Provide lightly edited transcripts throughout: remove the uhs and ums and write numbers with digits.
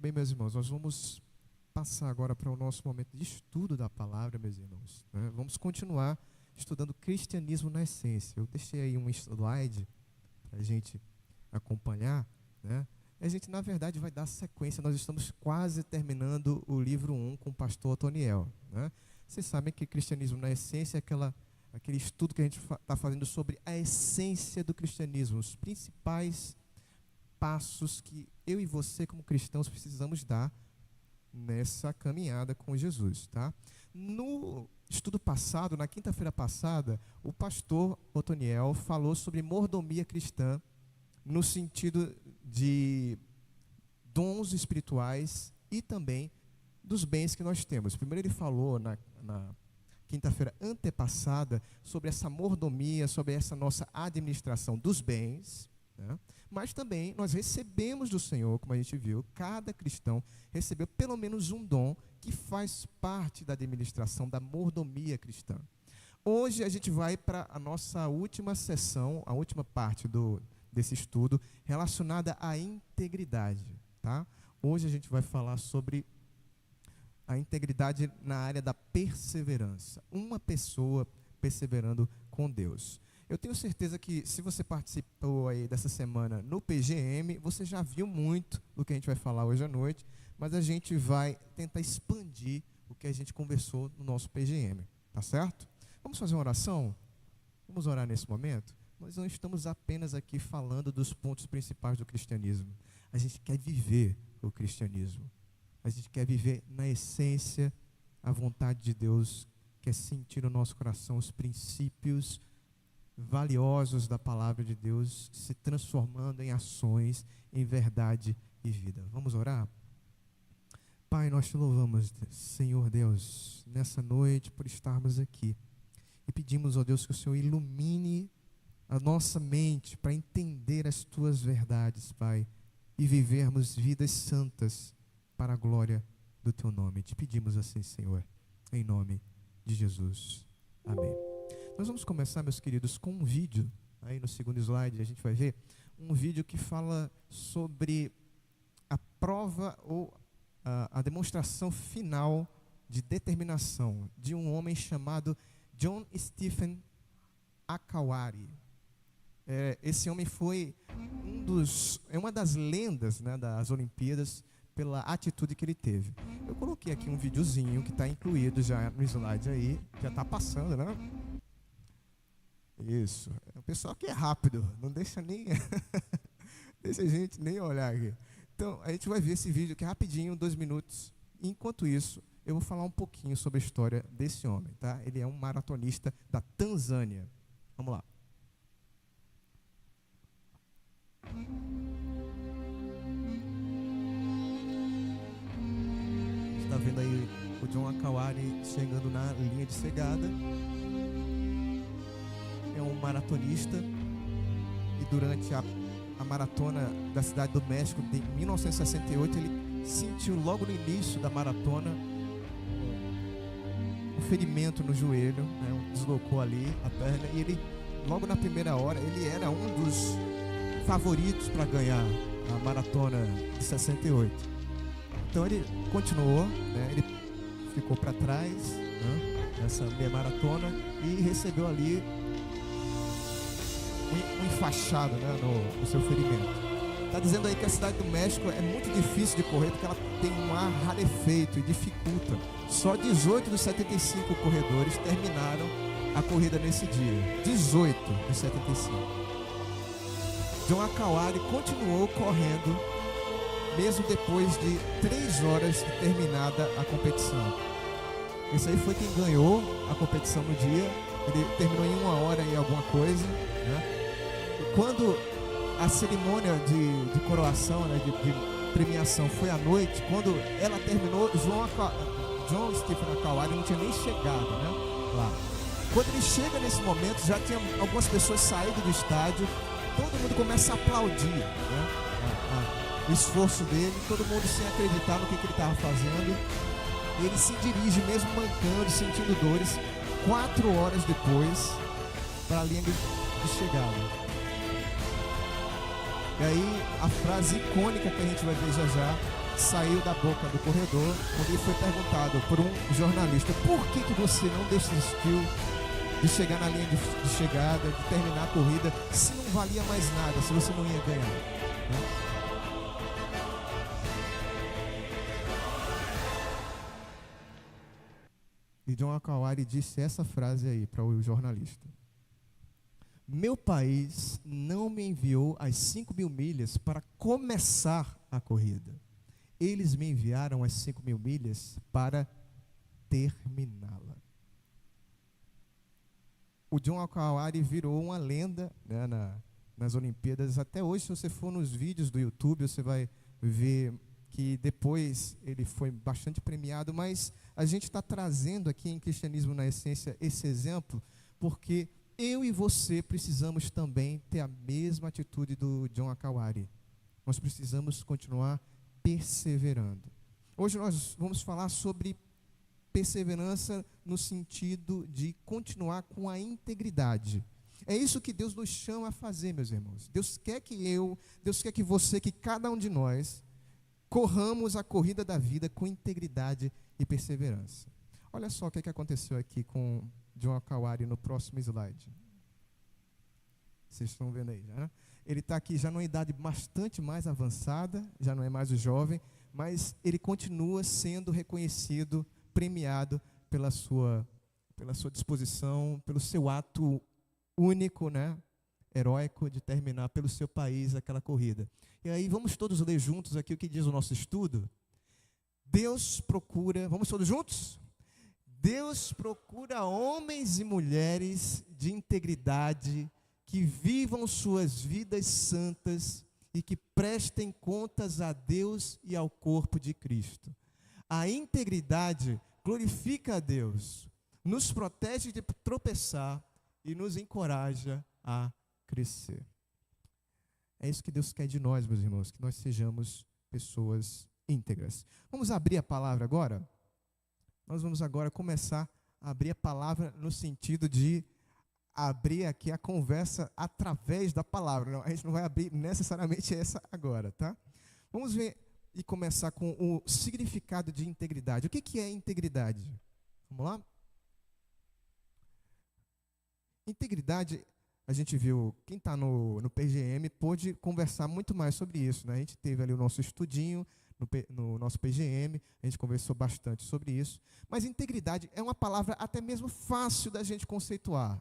Bem, meus irmãos, nós vamos passar agora para o nosso momento de estudo da palavra, meus irmãos, né? Vamos continuar estudando cristianismo na essência. Eu deixei aí um slide para a gente acompanhar, né? A gente, na verdade, vai dar sequência. Nós estamos quase terminando o livro 1 com o pastor Otoniel, né? Vocês sabem que cristianismo na essência é aquele estudo que a gente está fazendo sobre a essência do cristianismo, os principais passos que eu e você, como cristãos, precisamos dar nessa caminhada com Jesus, tá? No estudo passado, na quinta-feira passada, o pastor Otoniel falou sobre mordomia cristã no sentido de dons espirituais e também dos bens que nós temos. Primeiro ele falou na quinta-feira antepassada sobre essa mordomia, sobre essa nossa administração dos bens, né? Mas também nós recebemos do Senhor, como a gente viu, cada cristão recebeu pelo menos um dom que faz parte da administração da mordomia cristã. Hoje a gente vai para a nossa última sessão, a última parte desse estudo, relacionada à integridade, tá? Hoje a gente vai falar sobre a integridade na área da perseverança. Uma pessoa perseverando com Deus. Eu tenho certeza que se você participou aí dessa semana no PGM, você já viu muito do que a gente vai falar hoje à noite, mas a gente vai tentar expandir o que a gente conversou no nosso PGM, tá certo? Vamos fazer uma oração? Vamos orar nesse momento? Nós não estamos apenas aqui falando dos pontos principais do cristianismo. A gente quer viver o cristianismo. A gente quer viver na essência a vontade de Deus, quer sentir no nosso coração os princípios valiosos da palavra de Deus se transformando em ações, em verdade e vida. Vamos orar? Pai, nós te louvamos, Senhor Deus, nessa noite por estarmos aqui. E pedimos, ó Deus, que o Senhor ilumine a nossa mente para entender as tuas verdades, Pai, e vivermos vidas santas para a glória do teu nome. Te pedimos assim, Senhor, em nome de Jesus. Amém. Nós vamos começar, meus queridos, com um vídeo. Aí no segundo slide a gente vai ver um vídeo que fala sobre a prova ou a demonstração final de determinação de um homem chamado John Stephen Akawari. Esse homem foi uma das lendas, né, das Olimpíadas, pela atitude que ele teve. Eu coloquei aqui um videozinho que está incluído já no slide aí, já está passando, né? Isso. O pessoal aqui é rápido, não deixa nem deixa a gente nem olhar aqui. Então, a gente vai ver esse vídeo que é rapidinho, 2 minutos. Enquanto isso, eu vou falar um pouquinho sobre a história desse homem, tá? Ele é um maratonista da Tanzânia. Vamos lá. Está vendo aí o John Akawari chegando na linha de chegada. É um maratonista e durante a maratona da Cidade do México de 1968 ele sentiu logo no início da maratona um ferimento no joelho, né? Deslocou ali a perna e ele logo na primeira hora ele era um dos favoritos para ganhar a maratona de 68. Então ele continuou, né? Ele ficou para trás, né, nessa meia maratona e recebeu ali um enfaixado, né, no seu ferimento. Está dizendo aí que a Cidade do México é muito difícil de correr porque ela tem um ar rarefeito e dificulta. Só 18 dos 75 corredores terminaram a corrida nesse dia. 18 dos 75. John Akawari continuou correndo mesmo depois de 3 horas de terminada a competição. Esse aí foi quem ganhou a competição no dia. Ele terminou em 1 hora e alguma coisa, né? E quando a cerimônia de coroação, né, de premiação foi à noite, quando ela terminou, John Stephen Akawari não tinha nem chegado, né, lá. Quando ele chega nesse momento, já tinha algumas pessoas saído do estádio, todo mundo começa a aplaudir, né, o esforço dele, todo mundo sem acreditar no que ele estava fazendo. E ele se dirige, mesmo mancando, sentindo dores, 4 horas depois, para a linha de chegada. E aí, a frase icônica que a gente vai ver já já, saiu da boca do corredor, onde ele foi perguntado por um jornalista: por que você não desistiu de chegar na linha de chegada, de terminar a corrida, se não valia mais nada, se você não ia ganhar, né? E John Akawari disse essa frase aí para o jornalista: meu país não me enviou as 5.000 milhas para começar a corrida. Eles me enviaram as 5.000 milhas para terminá-la. O John Akawari virou uma lenda, né, nas Olimpíadas. Até hoje, se você for nos vídeos do YouTube, você vai ver que depois ele foi bastante premiado. Mas a gente está trazendo aqui em Cristianismo na Essência esse exemplo, porque eu e você precisamos também ter a mesma atitude do John Akawari. Nós precisamos continuar perseverando. Hoje nós vamos falar sobre perseverança no sentido de continuar com a integridade. É isso que Deus nos chama a fazer, meus irmãos. Deus quer que você, que cada um de nós, corramos a corrida da vida com integridade e perseverança. Olha só o que aconteceu aqui com John Akawari no próximo slide. Vocês estão vendo aí, né? Ele está aqui já numa idade bastante mais avançada, já não é mais o jovem, mas ele continua sendo reconhecido, premiado pela sua disposição, pelo seu ato único, né, heróico de terminar pelo seu país aquela corrida. E aí vamos todos ler juntos aqui o que diz o nosso estudo. Deus procura, vamos todos juntos? Deus procura homens e mulheres de integridade, que vivam suas vidas santas e que prestem contas a Deus e ao corpo de Cristo. A integridade glorifica a Deus, nos protege de tropeçar e nos encoraja a crescer. É isso que Deus quer de nós, meus irmãos, que nós sejamos pessoas íntegras. Vamos abrir a palavra agora? Nós vamos agora começar a abrir a palavra no sentido de abrir aqui a conversa através da palavra. Não, a gente não vai abrir necessariamente essa agora, tá? Vamos ver e começar com o significado de integridade. O que é integridade? Vamos lá? Integridade, a gente viu, quem está no PGM pôde conversar muito mais sobre isso, né? A gente teve ali o nosso estudinho no nosso PGM, a gente conversou bastante sobre isso. Mas integridade é uma palavra até mesmo fácil da gente conceituar.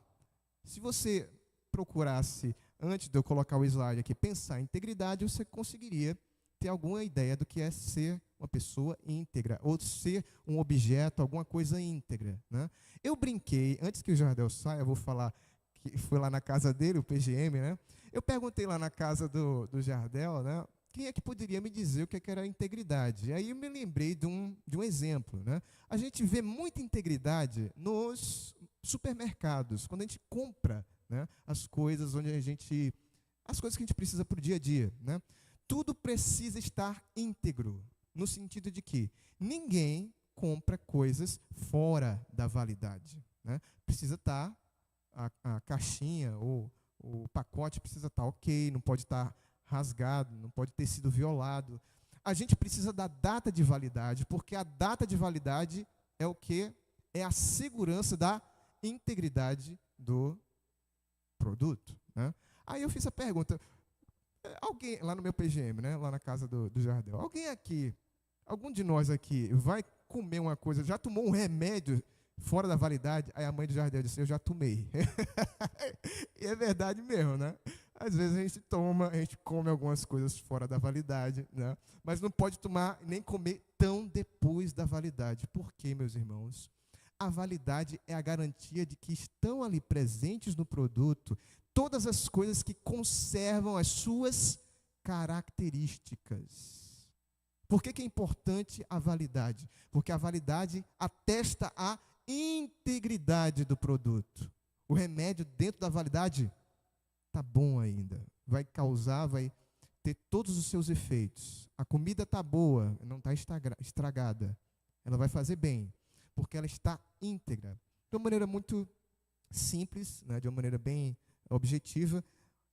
Se você procurasse, antes de eu colocar o slide aqui, pensar em integridade, você conseguiria ter alguma ideia do que é ser uma pessoa íntegra, ou ser um objeto, alguma coisa íntegra, né? Eu brinquei, antes que o Jardel saia, eu vou falar que foi lá na casa dele, o PGM, né? Eu perguntei lá na casa do Jardel, né? Quem é que poderia me dizer o que era integridade? E aí eu me lembrei de um exemplo, né? A gente vê muita integridade nos supermercados, quando a gente compra, né, as coisas as coisas que a gente precisa para o dia a dia, né? Tudo precisa estar íntegro, no sentido de que ninguém compra coisas fora da validade, né? Precisa estar, a caixinha ou o pacote precisa estar ok, não pode estar rasgado, não pode ter sido violado. A gente precisa da data de validade, porque a data de validade é o quê? É a segurança da integridade do produto, né? Aí eu fiz a pergunta, alguém, lá no meu PGM, né, lá na casa do Jardel, algum de nós aqui vai comer uma coisa, já tomou um remédio fora da validade? Aí a mãe do Jardel disse, eu já tomei. E é verdade mesmo, né? Às vezes a gente come algumas coisas fora da validade, né? Mas não pode tomar nem comer tão depois da validade. Por quê, meus irmãos? A validade é a garantia de que estão ali presentes no produto todas as coisas que conservam as suas características. Por que é importante a validade? Porque a validade atesta a integridade do produto. O remédio dentro da validade está bom ainda. Vai ter todos os seus efeitos. A comida está boa, não está estragada. Ela vai fazer bem, porque ela está íntegra. De uma maneira muito simples, né, de uma maneira bem objetiva,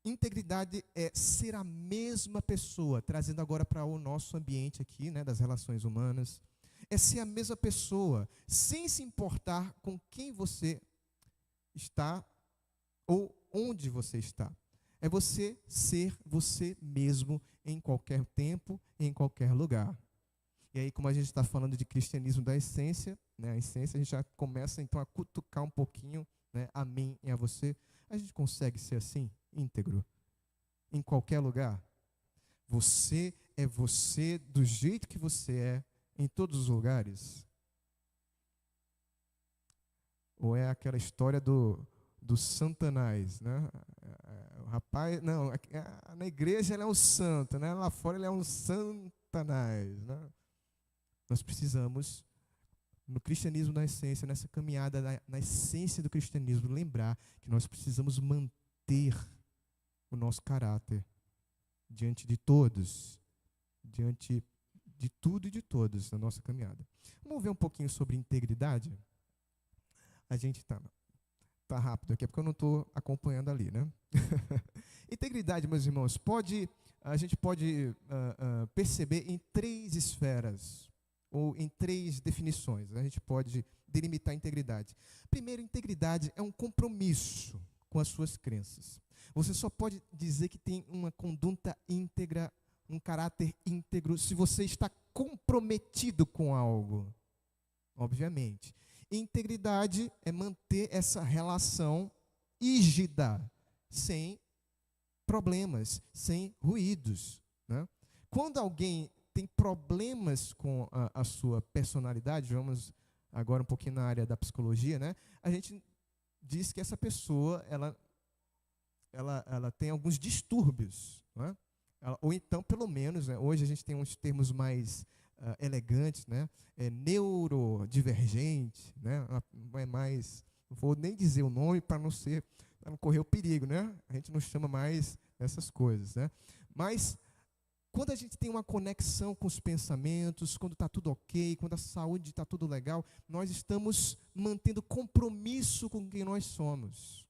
Integridade é ser a mesma pessoa, trazendo agora para o nosso ambiente aqui, né, das relações humanas. É ser a mesma pessoa, sem se importar com quem você está ou onde você está. É você ser você mesmo em qualquer tempo, em qualquer lugar. E aí, como a gente está falando de cristianismo da essência, né, a essência, a gente já começa então a cutucar um pouquinho, né, a mim e a você. A gente consegue ser assim, íntegro, em qualquer lugar? Você é você do jeito que você é, em todos os lugares? Ou é aquela história do Santanás, né? O rapaz, não, na igreja ele é um santo, né? Lá fora ele é um Santanás, né? Nós precisamos, no cristianismo na essência, nessa caminhada na essência do cristianismo, lembrar que nós precisamos manter o nosso caráter diante de todos, diante de tudo e de todos na nossa caminhada. Vamos ver um pouquinho sobre integridade? A gente tá rápido aqui, é porque eu não estou acompanhando ali, né? Integridade, meus irmãos, a gente pode perceber em 3 esferas, ou em 3 definições. A gente pode delimitar a integridade. Primeiro, integridade é um compromisso com as suas crenças. Você só pode dizer que tem uma conduta íntegra, um caráter íntegro, se você está comprometido com algo, obviamente. Integridade é manter essa relação rígida, sem problemas, sem ruídos, né? Quando alguém tem problemas com a sua personalidade, vamos agora um pouquinho na área da psicologia, né? A gente diz que essa pessoa, ela tem alguns distúrbios, né? Ou então, pelo menos, né, hoje a gente tem uns termos mais elegantes, né? Neurodivergente, né? Não é mais, não vou nem dizer o nome para não correr o perigo, né? A gente não chama mais essas coisas, né? Mas quando a gente tem uma conexão com os pensamentos, quando está tudo ok, quando a saúde está tudo legal, nós estamos mantendo compromisso com quem nós somos.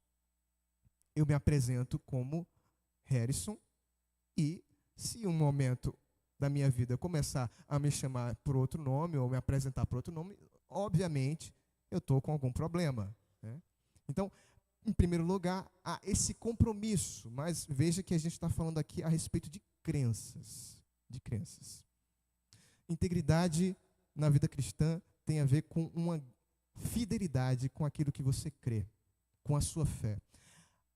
Eu me apresento como Harrison e, se um momento da minha vida começar a me chamar por outro nome ou me apresentar por outro nome, obviamente eu estou com algum problema, né? Então, em primeiro lugar, há esse compromisso, mas veja que a gente está falando aqui a respeito de crenças, Integridade na vida cristã tem a ver com uma fidelidade com aquilo que você crê, com a sua fé.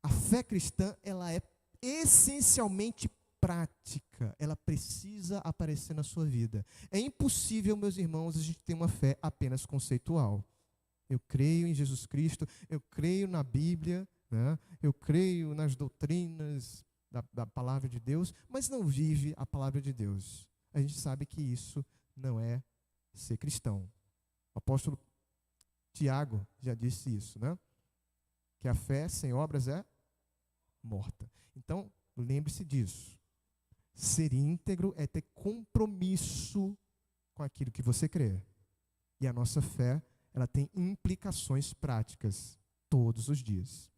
A fé cristã, ela é essencialmente prática, ela precisa aparecer na sua vida. É impossível, meus irmãos, a gente ter uma fé apenas conceitual. Eu creio em Jesus Cristo, eu creio na Bíblia, né? Eu creio nas doutrinas da palavra de Deus, mas não vive a palavra de Deus. A gente sabe que isso não é ser cristão. O apóstolo Tiago já disse isso, né? Que a fé sem obras é morta. Então, lembre-se disso. Ser íntegro é ter compromisso com aquilo que você crê. E a nossa fé, ela tem implicações práticas todos os dias.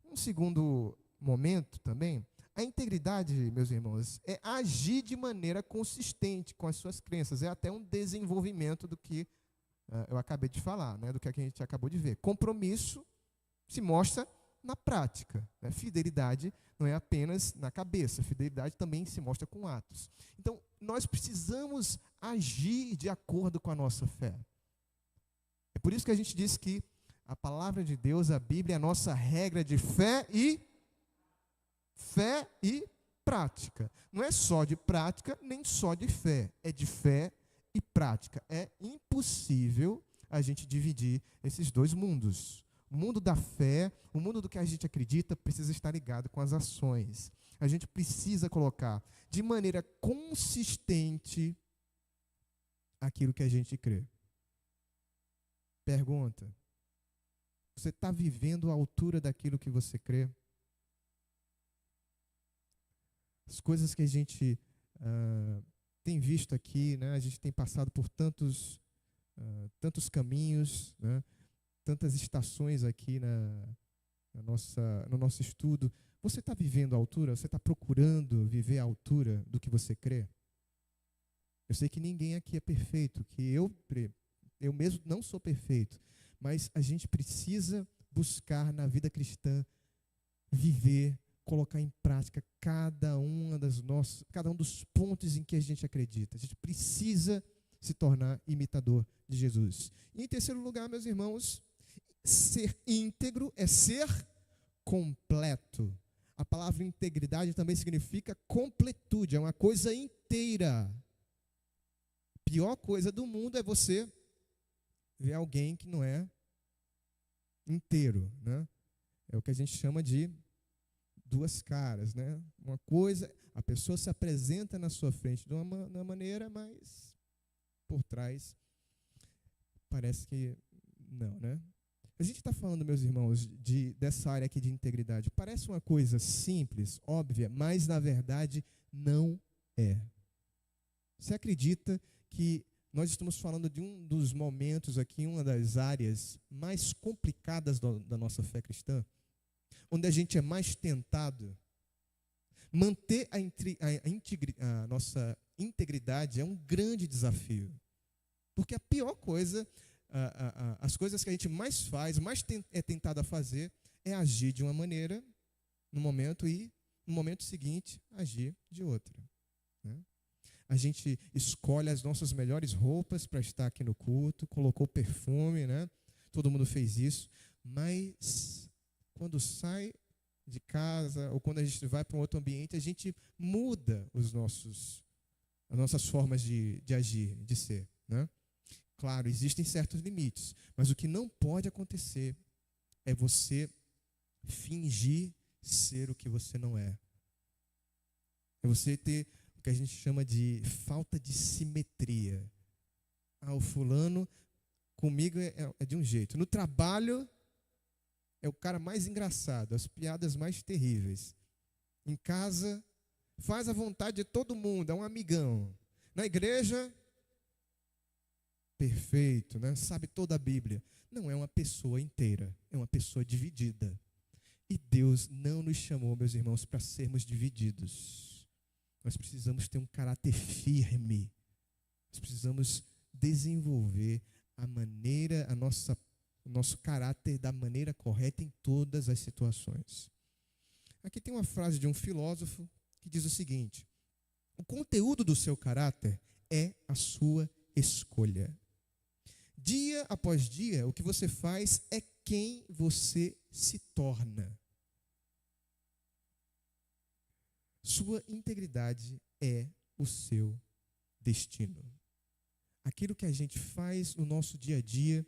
Um segundo momento também, a integridade, meus irmãos, é agir de maneira consistente com as suas crenças. É até um desenvolvimento do que eu acabei de falar, né? Do que a gente acabou de ver. Compromisso se mostra na prática, né? Fidelidade não é apenas na cabeça, fidelidade também se mostra com atos. Então, nós precisamos agir de acordo com a nossa fé. É por isso que a gente diz que a palavra de Deus, a Bíblia, é a nossa regra de fé e prática. Não é só de prática, nem só de fé. É de fé e prática. É impossível a gente dividir esses dois mundos. O mundo da fé, o mundo do que a gente acredita, precisa estar ligado com as ações. A gente precisa colocar de maneira consistente aquilo que a gente crê. Pergunta: você está vivendo à altura daquilo que você crê? As coisas que a gente tem visto aqui, né? A gente tem passado por tantos caminhos, né? Tantas estações aqui no nosso estudo. Você está vivendo à altura? Você está procurando viver à altura do que você crê? Eu sei que ninguém aqui é perfeito, que eu mesmo não sou perfeito, mas a gente precisa buscar na vida cristã viver, colocar em prática cada um dos pontos em que a gente acredita. A gente precisa se tornar imitador de Jesus. E em terceiro lugar, meus irmãos, ser íntegro é ser completo. A palavra integridade também significa completude, é uma coisa inteira. A pior coisa do mundo é você ver alguém que não é inteiro, né? É o que a gente chama de duas caras, né? Uma coisa, a pessoa se apresenta na sua frente de uma maneira, mas por trás parece que não, né? A gente está falando, meus irmãos, dessa área aqui de integridade. Parece uma coisa simples, óbvia, mas na verdade não é. Você acredita que nós estamos falando de um dos momentos aqui, uma das áreas mais complicadas da nossa fé cristã, onde a gente é mais tentado? Manter a nossa integridade é um grande desafio. Porque a pior coisa, as coisas que a gente mais faz, é tentado a fazer, é agir de uma maneira no momento e no momento seguinte agir de outra, né? A gente escolhe as nossas melhores roupas para estar aqui no culto, colocou perfume, né? Todo mundo fez isso, mas quando sai de casa ou quando a gente vai para um outro ambiente, a gente muda as nossas formas de agir, de ser, né? Claro, existem certos limites, mas o que não pode acontecer é você fingir ser o que você não é. É você ter o que a gente chama de falta de simetria. O fulano comigo é de um jeito. No trabalho é o cara mais engraçado, as piadas mais terríveis. Em casa faz a vontade de todo mundo, é um amigão. Na igreja, perfeito, né? Sabe toda a Bíblia. Não é uma pessoa inteira, é uma pessoa dividida. E Deus não nos chamou, meus irmãos, para sermos divididos. Nós precisamos ter um caráter firme. Nós precisamos desenvolver o nosso caráter da maneira correta em todas as situações. Aqui tem uma frase de um filósofo que diz o seguinte: o conteúdo do seu caráter é a sua escolha. Dia após dia, o que você faz é quem você se torna. Sua integridade é o seu destino. Aquilo que a gente faz no nosso dia a dia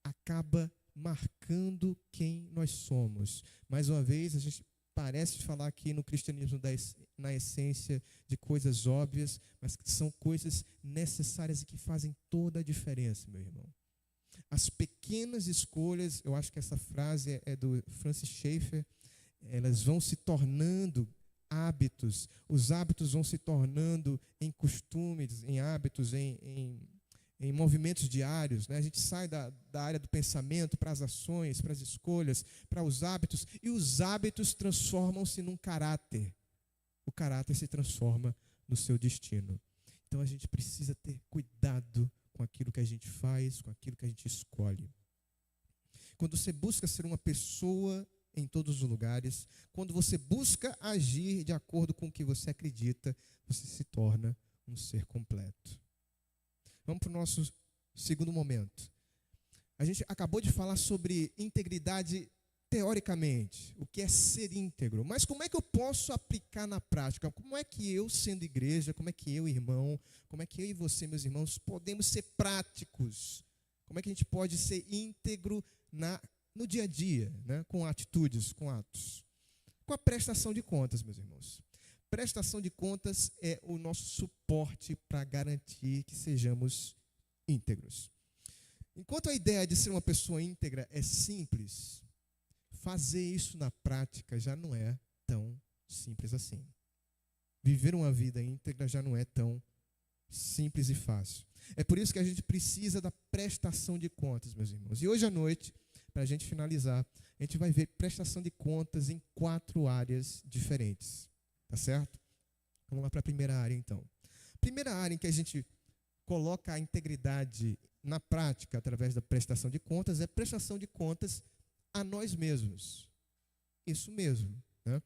acaba marcando quem nós somos. Mais uma vez, a gente parece falar aqui no cristianismo na essência de coisas óbvias, mas que são coisas necessárias e que fazem toda a diferença, meu irmão. As pequenas escolhas, eu acho que essa frase é do Francis Schaeffer, elas vão se tornando hábitos, os hábitos vão se tornando em costumes, em hábitos, em movimentos diários, né? A gente sai da área do pensamento para as ações, para as escolhas, para os hábitos, e os hábitos transformam-se num caráter. O caráter se transforma no seu destino. Então a gente precisa ter cuidado com aquilo que a gente faz, com aquilo que a gente escolhe. Quando você busca ser uma pessoa em todos os lugares, quando você busca agir de acordo com o que você acredita, você se torna um ser completo. Vamos para o nosso segundo momento. A gente acabou de falar sobre integridade teoricamente, o que é ser íntegro. Mas como é que eu posso aplicar na prática? Como é que eu, sendo igreja, como é que eu, irmão, como é que eu e você, meus irmãos, podemos ser práticos? Como é que a gente pode ser íntegro no dia a dia, né? Com atitudes, com atos? Com a prestação de contas, meus irmãos. Prestação de contas é o nosso suporte para garantir que sejamos íntegros. Enquanto a ideia de ser uma pessoa íntegra é simples, fazer isso na prática já não é tão simples assim. Viver uma vida íntegra já não é tão simples e fácil. É por isso que a gente precisa da prestação de contas, meus irmãos. E hoje à noite, para a gente finalizar, a gente vai ver prestação de contas em 4 áreas diferentes. Tá certo? Vamos lá para a primeira área, então. Primeira área em que a gente coloca a integridade na prática através da prestação de contas é prestação de contas a nós mesmos. Isso mesmo, né?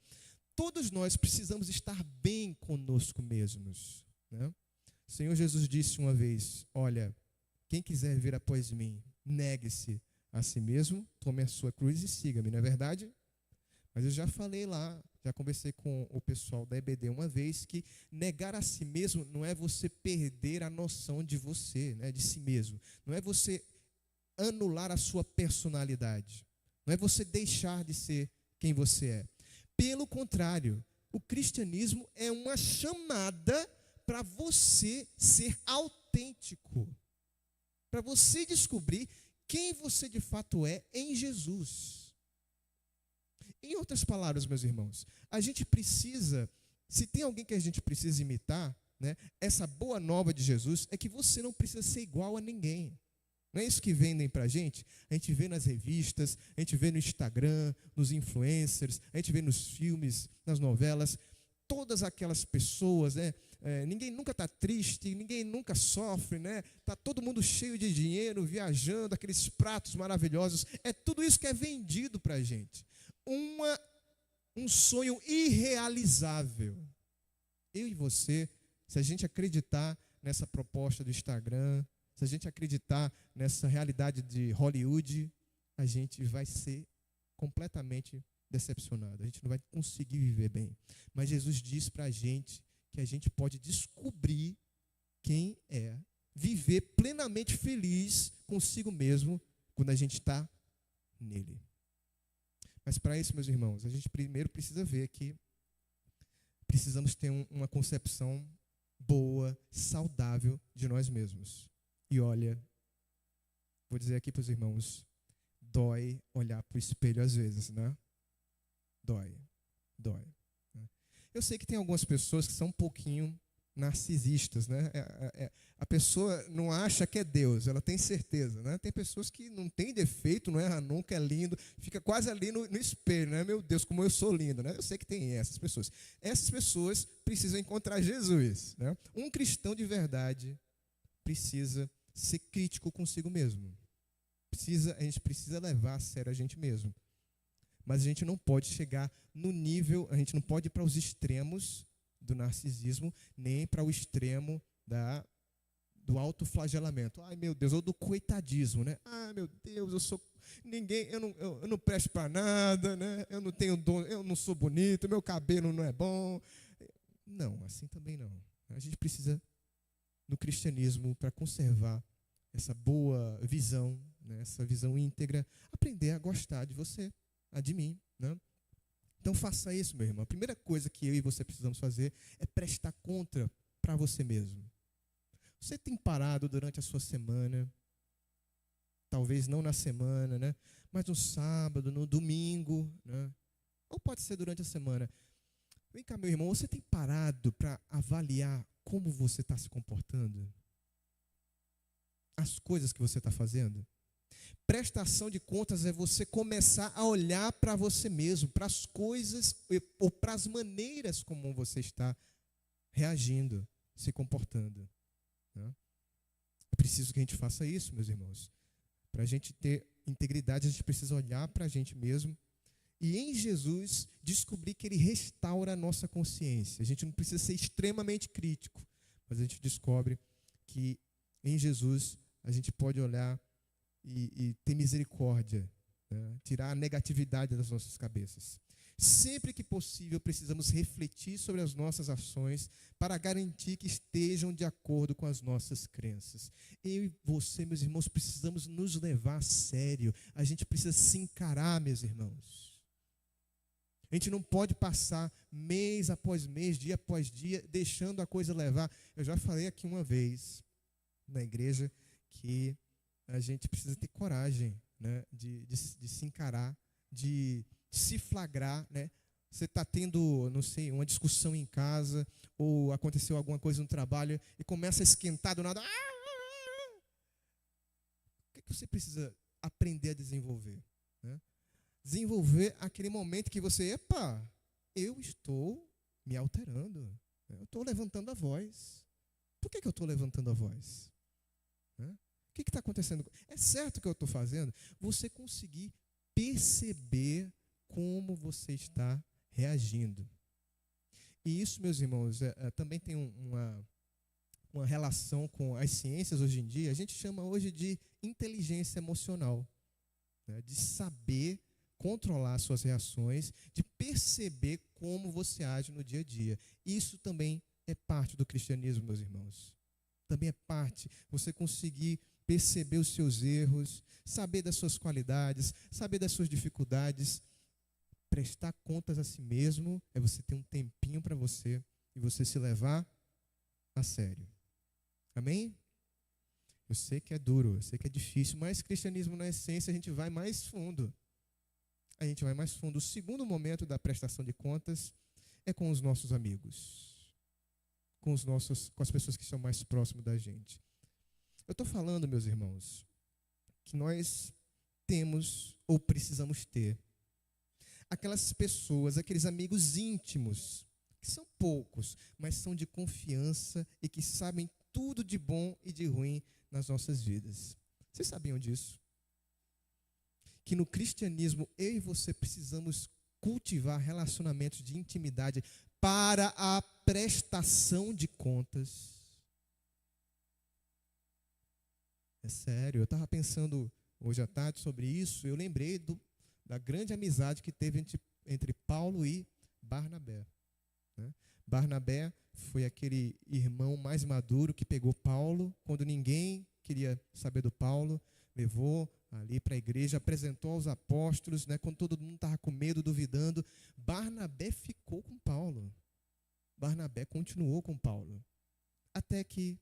Todos nós precisamos estar bem conosco mesmos, né? O Senhor Jesus disse uma vez: olha, quem quiser vir após mim, negue-se a si mesmo, tome a sua cruz e siga-me, não é verdade? Mas eu já falei lá, já conversei com o pessoal da EBD uma vez, que negar a si mesmo não é você perder a noção de você, né, de si mesmo. Não é você anular a sua personalidade. Não é você deixar de ser quem você é. Pelo contrário, o cristianismo é uma chamada para você ser autêntico. Para você descobrir quem você de fato é em Jesus. Em outras palavras, meus irmãos, a gente precisa, se tem alguém que a gente precisa imitar, né, essa boa nova de Jesus é que você não precisa ser igual a ninguém. Não é isso que vendem para a gente? A gente vê nas revistas, a gente vê no Instagram, nos influencers, a gente vê nos filmes, nas novelas, todas aquelas pessoas, né? Ninguém nunca está triste, ninguém nunca sofre, né? Está todo mundo cheio de dinheiro, viajando, aqueles pratos maravilhosos. É tudo isso que é vendido para a gente. Um sonho irrealizável. Eu e você, se a gente acreditar nessa proposta do Instagram, se a gente acreditar nessa realidade de Hollywood, a gente vai ser completamente decepcionado. A gente não vai conseguir viver bem. Mas Jesus diz para a gente que a gente pode descobrir quem é, viver plenamente feliz consigo mesmo quando a gente está nele. Mas para isso, meus irmãos, a gente primeiro precisa ver que precisamos ter uma concepção boa, saudável de nós mesmos. E olha, vou dizer aqui para os irmãos, dói olhar para o espelho às vezes, né? Dói. Eu sei que tem algumas pessoas que são um pouquinho narcisistas, né? A pessoa não acha que é Deus, ela tem certeza, né? Tem pessoas que não têm defeito, não erra nunca, é lindo, fica quase ali no espelho, né? Meu Deus, como eu sou lindo, né? Eu sei que tem essas pessoas. Essas pessoas precisam encontrar Jesus, né? Um cristão de verdade precisa ser crítico consigo mesmo. A gente precisa levar a sério a gente mesmo. Mas a gente não pode chegar no nível, a gente não pode ir para os extremos do narcisismo, nem para o extremo do autoflagelamento. Ai, meu Deus, ou do coitadismo, né? Ai, meu Deus, eu sou ninguém, eu não presto para nada, né? Eu não tenho dom, eu não sou bonito, meu cabelo não é bom. Não, assim também não. A gente precisa, no cristianismo, para conservar essa boa visão, né, essa visão íntegra, aprender a gostar de você, de mim, né? Então faça isso, meu irmão. A primeira coisa que eu e você precisamos fazer é prestar conta para você mesmo. Você tem parado durante a sua semana, talvez não na semana, né? Mas no sábado, no domingo, né? Ou pode ser durante a semana. Vem cá, meu irmão, você tem parado para avaliar como você está se comportando? As coisas que você está fazendo? Prestação de contas é você começar a olhar para você mesmo, para as coisas ou para as maneiras como você está reagindo, se comportando, né? É preciso que a gente faça isso, meus irmãos. Para a gente ter integridade, a gente precisa olhar para a gente mesmo e em Jesus descobrir que Ele restaura a nossa consciência. A gente não precisa ser extremamente crítico, mas a gente descobre que em Jesus a gente pode olhar e ter misericórdia, né? Tirar a negatividade das nossas cabeças. Sempre que possível, precisamos refletir sobre as nossas ações para garantir que estejam de acordo com as nossas crenças. Eu e você, meus irmãos, precisamos nos levar a sério. A gente precisa se encarar, meus irmãos. A gente não pode passar mês após mês, dia após dia, deixando a coisa levar. Eu já falei aqui uma vez na igreja que a gente precisa ter coragem, né, de se encarar, de se flagrar, né? Você está tendo, não sei, uma discussão em casa, ou aconteceu alguma coisa no trabalho e começa a esquentar do nada. O que você precisa aprender a desenvolver? né? Desenvolver aquele momento que você, epa, eu estou me alterando, né? Eu estou levantando a voz. Por que eu estou levantando a voz? Né? O que está acontecendo? É certo o que eu estou fazendo? Você conseguir perceber como você está reagindo. E isso, meus irmãos, também tem uma relação com as ciências hoje em dia. A gente chama hoje de inteligência emocional, né? De saber controlar suas reações, de perceber como você age no dia a dia. Isso também é parte do cristianismo, meus irmãos. Também é parte você conseguir perceber os seus erros, saber das suas qualidades, saber das suas dificuldades, prestar contas a si mesmo, é você ter um tempinho para você e você se levar a sério. Amém? Eu sei que é duro, eu sei que é difícil, mas cristianismo na essência a gente vai mais fundo. A gente vai mais fundo. O segundo momento da prestação de contas é com os nossos amigos, com as pessoas que são mais próximas da gente. Eu estou falando, meus irmãos, que nós temos ou precisamos ter aquelas pessoas, aqueles amigos íntimos, que são poucos, mas são de confiança e que sabem tudo de bom e de ruim nas nossas vidas. Vocês sabiam disso? Que no cristianismo eu e você precisamos cultivar relacionamentos de intimidade para a prestação de contas. É sério, eu estava pensando hoje à tarde sobre isso, eu lembrei da grande amizade que teve entre Paulo e Barnabé, né? Barnabé foi aquele irmão mais maduro que pegou Paulo, quando ninguém queria saber do Paulo, levou ali para a igreja, apresentou aos apóstolos, né, quando todo mundo estava com medo, duvidando. Barnabé ficou com Paulo. Barnabé continuou com Paulo. Até que,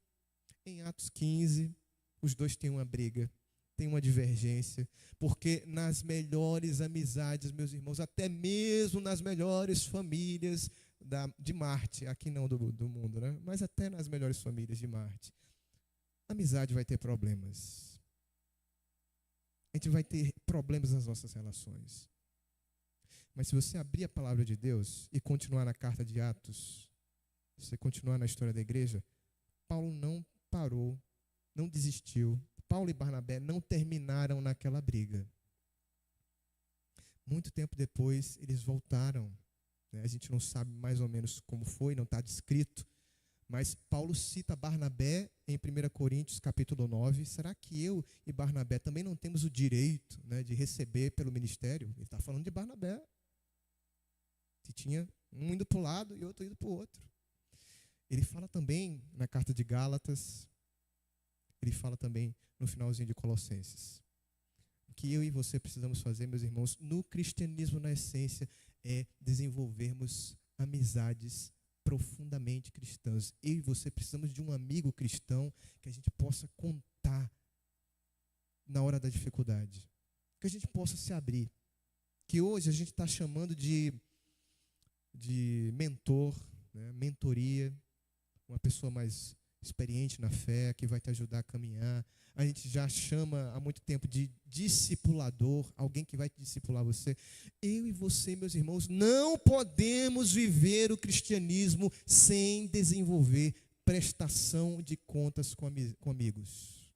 em Atos 15, os dois têm uma briga, têm uma divergência, porque nas melhores amizades, meus irmãos, até mesmo nas melhores famílias de Marte, aqui não do mundo, né? Mas até nas melhores famílias de Marte, a amizade vai ter problemas. A gente vai ter problemas nas nossas relações. Mas se você abrir a palavra de Deus e continuar na carta de Atos, se você continuar na história da igreja, Paulo não parou, não desistiu. Paulo e Barnabé não terminaram naquela briga. Muito tempo depois, eles voltaram. A gente não sabe mais ou menos como foi, não está descrito. Mas Paulo cita Barnabé em 1 Coríntios capítulo 9. Será que eu e Barnabé também não temos o direito, né, de receber pelo ministério? Ele está falando de Barnabé. Que tinha um indo para o lado e outro indo para o outro. Ele fala também na carta de Gálatas, ele fala também no finalzinho de Colossenses. O que eu e você precisamos fazer, meus irmãos, no cristianismo na essência, é desenvolvermos amizades profundamente cristãs. Eu e você precisamos de um amigo cristão que a gente possa contar na hora da dificuldade. Que a gente possa se abrir. Que hoje a gente está chamando de mentor, né? Mentoria, uma pessoa mais experiente na fé, que vai te ajudar a caminhar. A gente já chama há muito tempo de discipulador, alguém que vai te discipular você. Eu e você, meus irmãos, não podemos viver o cristianismo sem desenvolver prestação de contas com amigos.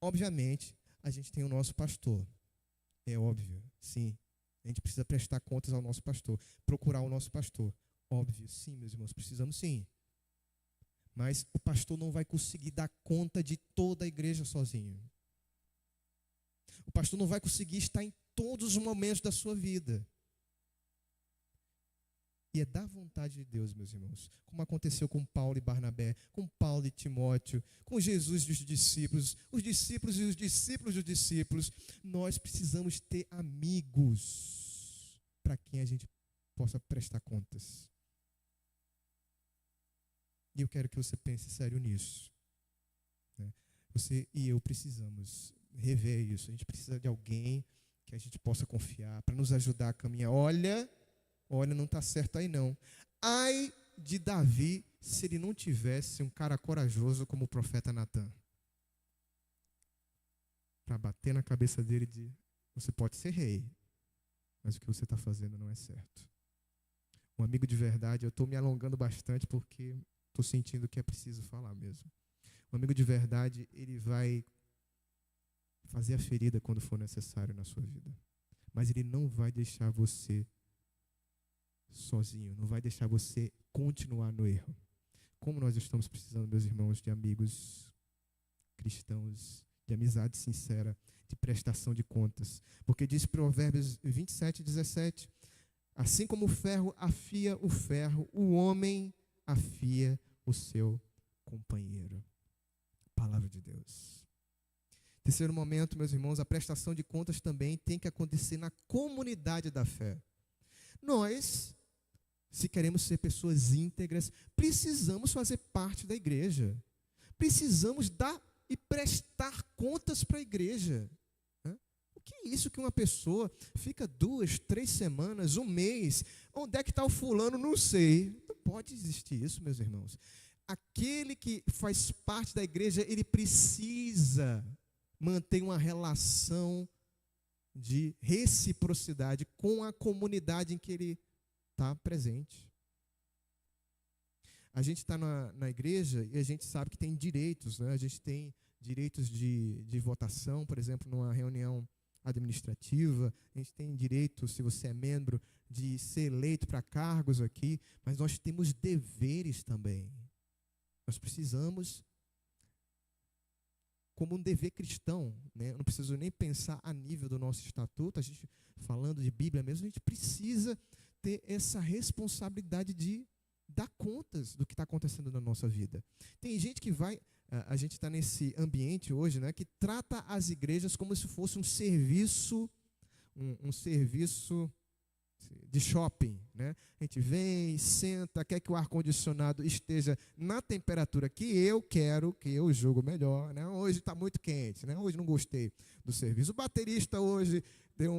Obviamente, a gente tem o nosso pastor. É óbvio, sim. A gente precisa prestar contas ao nosso pastor, procurar o nosso pastor. Óbvio, sim, meus irmãos, precisamos sim. Mas o pastor não vai conseguir dar conta de toda a igreja sozinho. O pastor não vai conseguir estar em todos os momentos da sua vida. E é da vontade de Deus, meus irmãos, como aconteceu com Paulo e Barnabé, com Paulo e Timóteo, com Jesus e os discípulos e os discípulos dos discípulos. Nós precisamos ter amigos para quem a gente possa prestar contas. E eu quero que você pense sério nisso. Você e eu precisamos rever isso. A gente precisa de alguém que a gente possa confiar para nos ajudar a caminhar. Olha, não está certo aí não. Ai de Davi se ele não tivesse um cara corajoso como o profeta Natan. Para bater na cabeça dele e dizer, Você pode ser rei, mas o que você está fazendo não é certo. Um amigo de verdade, eu estou me alongando bastante porque estou sentindo que é preciso falar mesmo. Um amigo de verdade, ele vai fazer a ferida quando for necessário na sua vida. Mas ele não vai deixar você sozinho, não vai deixar você continuar no erro. Como nós estamos precisando, meus irmãos, de amigos cristãos, de amizade sincera, de prestação de contas. Porque diz Provérbios 27:17, assim como o ferro afia o ferro, o homem afia o seu companheiro. Palavra de Deus. Terceiro momento, meus irmãos, a prestação de contas também tem que acontecer na comunidade da fé. Nós, se queremos ser pessoas íntegras, precisamos fazer parte da igreja. Precisamos dar e prestar contas para a igreja. O que é isso que uma pessoa fica 2, 3 semanas, um mês? Onde é que está o fulano? Não sei. Não pode existir isso, meus irmãos. Aquele que faz parte da igreja, ele precisa manter uma relação de reciprocidade com a comunidade em que ele está presente. A gente está na igreja e a gente sabe que tem direitos, né? A gente tem direitos de votação, por exemplo, numa reunião administrativa. A gente tem direito, se você é membro, de ser eleito para cargos aqui, mas nós temos deveres também. Nós precisamos, como um dever cristão, né? Eu não preciso nem pensar a nível do nosso estatuto, a gente falando de Bíblia mesmo, a gente precisa ter essa responsabilidade de dar contas do que está acontecendo na nossa vida. Tem gente que vai, a gente está nesse ambiente hoje, né, que trata as igrejas como se fosse um serviço, um serviço de shopping, né? A gente vem, senta, quer que o ar-condicionado esteja na temperatura que eu quero, que eu julgo melhor, né? Hoje está muito quente, né? Hoje não gostei do serviço. O baterista hoje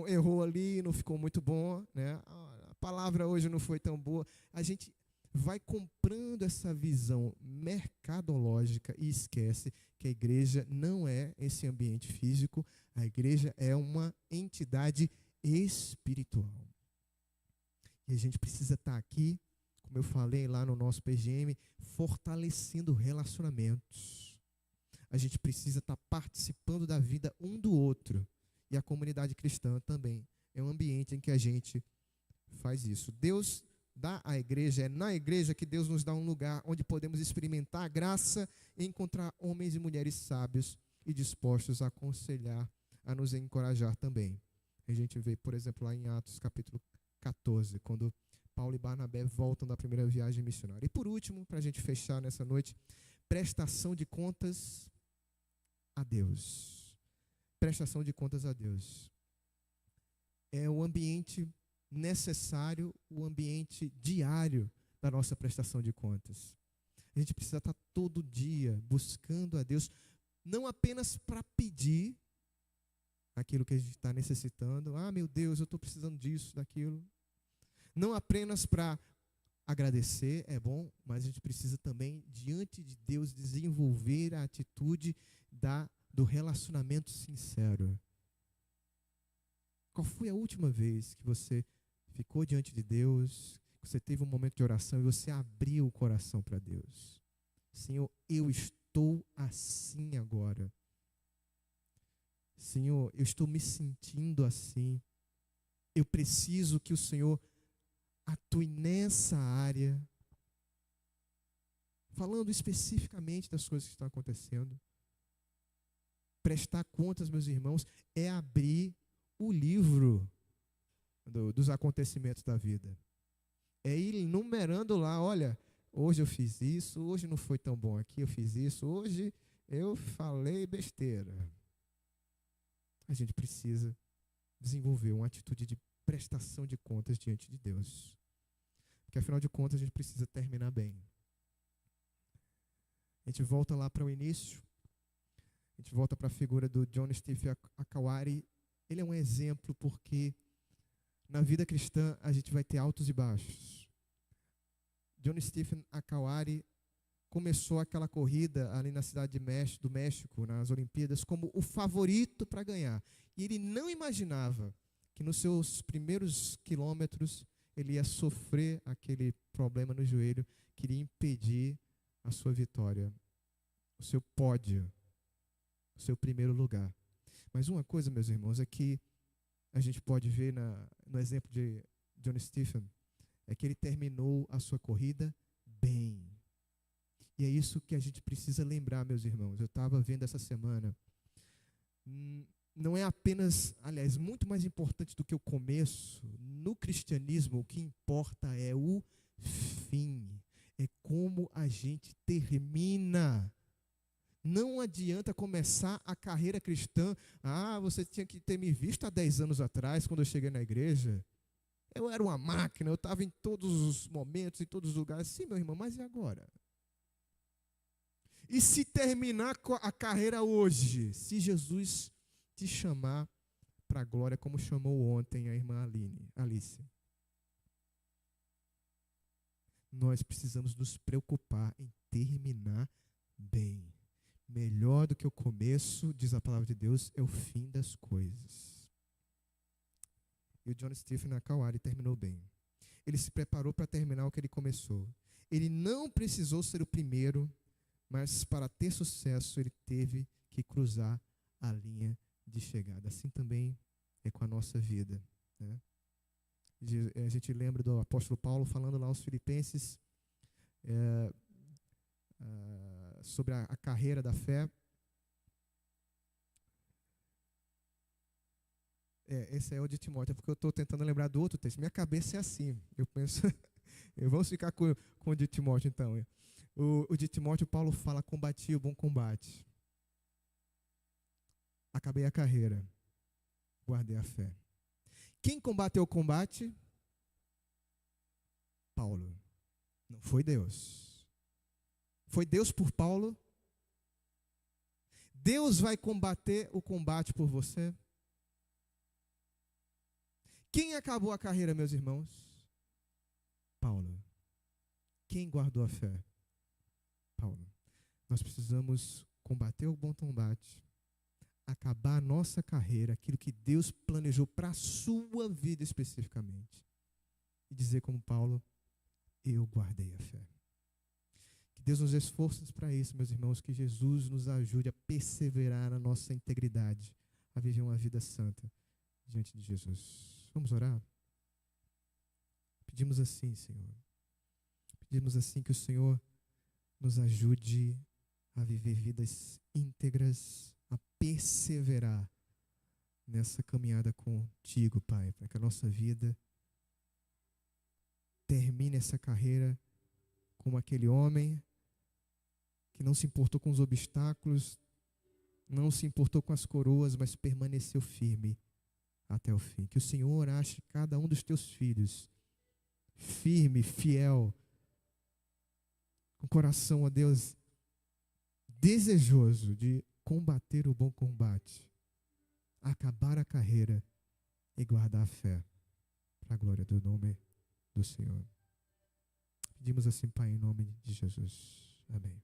errou ali, não ficou muito bom, né? A palavra hoje não foi tão boa. A gente vai comprando essa visão mercadológica e esquece que a igreja não é esse ambiente físico, a igreja é uma entidade espiritual. E a gente precisa estar aqui, como eu falei lá no nosso PGM, fortalecendo relacionamentos. A gente precisa estar participando da vida um do outro. E a comunidade cristã também é um ambiente em que a gente faz isso. Deus dá à igreja, é na igreja que Deus nos dá um lugar onde podemos experimentar a graça e encontrar homens e mulheres sábios e dispostos a aconselhar, a nos encorajar também. A gente vê, por exemplo, lá em Atos capítulo 14, quando Paulo e Barnabé voltam da primeira viagem missionária. E por último, para a gente fechar nessa noite, prestação de contas a Deus. Prestação de contas a Deus. É o ambiente necessário, o ambiente diário da nossa prestação de contas. A gente precisa estar todo dia buscando a Deus, não apenas para pedir aquilo que a gente está necessitando. Ah, meu Deus, eu estou precisando disso, daquilo. Não apenas para agradecer, é bom, mas a gente precisa também, diante de Deus, desenvolver a atitude do relacionamento sincero. Qual foi a última vez que você ficou diante de Deus, que você teve um momento de oração e você abriu o coração para Deus? Senhor, eu estou assim agora. Senhor, eu estou me sentindo assim. Eu preciso que o Senhor atue nessa área. Falando especificamente das coisas que estão acontecendo. Prestar contas, meus irmãos, é abrir o livro dos acontecimentos da vida. É ir enumerando lá, olha, hoje eu fiz isso, hoje não foi tão bom aqui, eu fiz isso, hoje eu falei besteira. A gente precisa desenvolver uma atitude de prestação de contas diante de Deus. Porque, afinal de contas, a gente precisa terminar bem. A gente volta lá para o início, a gente volta para a figura do John Stephen Akawari. Ele é um exemplo porque na vida cristã a gente vai ter altos e baixos. John Stephen Akawari começou aquela corrida ali na cidade do México, nas Olimpíadas, como o favorito para ganhar. E ele não imaginava que nos seus primeiros quilômetros ele ia sofrer aquele problema no joelho que iria impedir a sua vitória, o seu pódio, o seu primeiro lugar. Mas uma coisa, meus irmãos, é que a gente pode ver no exemplo de John Stephen, é que ele terminou a sua corrida bem. E é isso que a gente precisa lembrar, meus irmãos. Eu estava vendo essa semana. Não é apenas, aliás, muito mais importante do que o começo. No cristianismo, o que importa é o fim. É como a gente termina. Não adianta começar a carreira cristã. Você tinha que ter me visto há 10 anos atrás, quando eu cheguei na igreja. Eu era uma máquina, eu estava em todos os momentos, em todos os lugares. Sim, meu irmão, mas e agora? E se terminar a carreira hoje, se Jesus te chamar para a glória, como chamou ontem a irmã Alice, nós precisamos nos preocupar em terminar bem. Melhor do que o começo, diz a palavra de Deus, é o fim das coisas. E o John Stephen Akawari terminou bem. Ele se preparou para terminar o que ele começou. Ele não precisou ser o primeiro, mas para ter sucesso ele teve que cruzar a linha de chegada. Assim também é com a nossa vida, né? A gente lembra do apóstolo Paulo falando lá aos Filipenses sobre a carreira da fé. Esse é o de Timóteo, porque eu estou tentando lembrar do outro texto. Minha cabeça é assim. Eu penso, vamos ficar com o de Timóteo então. O de Timóteo, Paulo fala: combati o bom combate, acabei a carreira, guardei a fé. Quem combateu o combate? Paulo. Não foi Deus. Foi Deus por Paulo? Deus vai combater o combate por você? Quem acabou a carreira, meus irmãos? Paulo. Quem guardou a fé? Paulo. Nós precisamos combater o bom combate, acabar a nossa carreira, aquilo que Deus planejou para a sua vida especificamente, e dizer como Paulo: eu guardei a fé. Que Deus nos dê forças para isso, meus irmãos, que Jesus nos ajude a perseverar na nossa integridade, a viver uma vida santa diante de Jesus. Vamos orar? Pedimos assim, Senhor. Pedimos assim que o Senhor nos ajude a viver vidas íntegras, a perseverar nessa caminhada contigo, Pai, para que a nossa vida termine essa carreira como aquele homem que não se importou com os obstáculos, não se importou com as coroas, mas permaneceu firme até o fim. Que o Senhor ache cada um dos teus filhos firme, fiel, com coração, ó Deus, desejoso de combater o bom combate, acabar a carreira e guardar a fé, para a glória do nome do Senhor. Pedimos assim, Pai, em nome de Jesus. Amém.